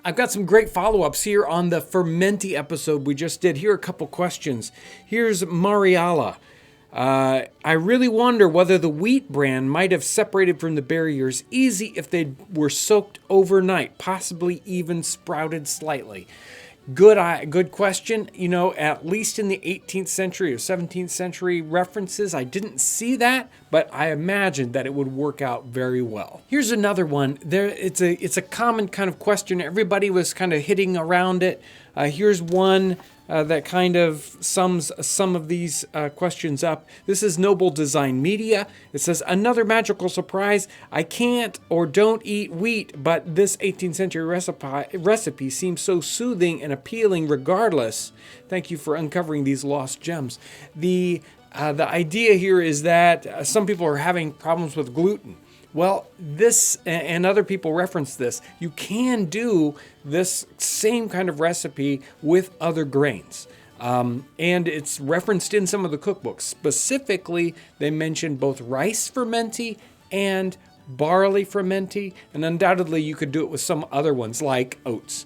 I've got some great follow-ups here on the Frumenty episode we just did. Here are a couple questions. Here's Mariala. I really wonder whether the wheat bran might have separated from the barriers easy if they were soaked overnight, possibly even sprouted slightly. Good question. You know, at least in the 18th century or 17th century references, I didn't see that, but I imagined that it would work out very well. Here's another one. It's a common kind of question. Everybody was kind of hitting around it. Here's one that kind of sums some of these questions up. This is Noble Design Media. It says, another magical surprise. I can't or don't eat wheat, but this 18th century recipe seems so soothing and appealing regardless. Thank you for uncovering these lost gems. The idea here is that some people are having problems with gluten. Well, this, and other people reference this, you can do this same kind of recipe with other grains. And it's referenced in some of the cookbooks. Specifically, they mention both rice frumenty and barley frumenty, and undoubtedly you could do it with some other ones like oats.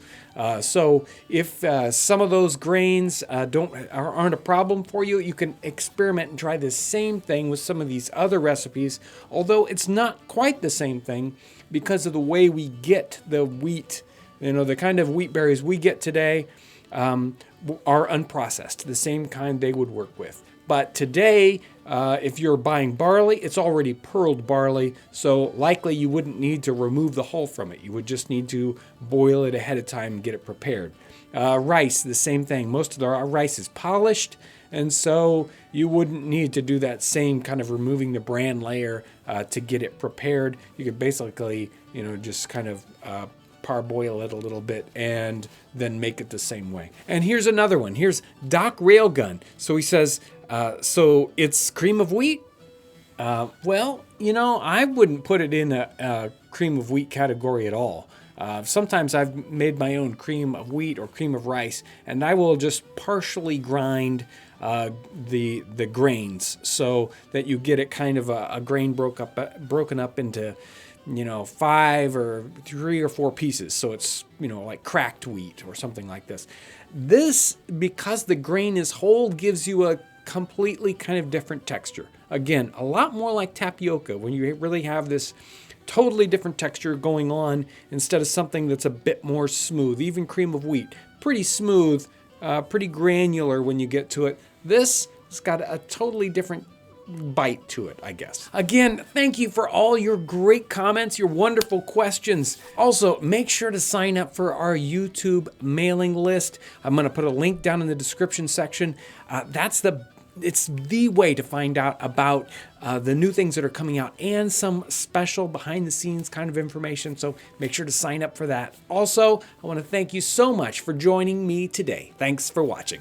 So if some of those grains aren't a problem for you, you can experiment and try the same thing with some of these other recipes, although it's not quite the same thing because of the way we get the wheat. You know, the kind of wheat berries we get today are unprocessed, the same kind they would work with. But today, if you're buying barley, it's already pearled barley, so likely you wouldn't need to remove the hull from it. You would just need to boil it ahead of time and get it prepared. Rice, the same thing. Most of our rice is polished, and so you wouldn't need to do that same kind of removing the bran layer to get it prepared. You could basically, just kind of parboil it a little bit and then make it the same way. And here's another one. Here's Doc Railgun. So he says, so it's cream of wheat? Well, I wouldn't put it in a cream of wheat category at all. Sometimes I've made my own cream of wheat or cream of rice, and I will just partially grind the grains so that you get it kind of a grain broken up into 5 or 3 or 4 pieces. So it's, like cracked wheat or something like this. This, because the grain is whole, gives you a completely kind of different texture. Again, a lot more like tapioca when you really have this totally different texture going on instead of something that's a bit more smooth. Even cream of wheat, pretty smooth, pretty granular when you get to it. This has got a totally different bite to it, I guess. Again, thank you for all your great comments, your wonderful questions. Also, make sure to sign up for our YouTube mailing list. I'm going to put a link down in the description section. It's the way to find out about the new things that are coming out and some special behind the scenes kind of information. So make sure to sign up for that. Also, I want to thank you so much for joining me today. Thanks for watching.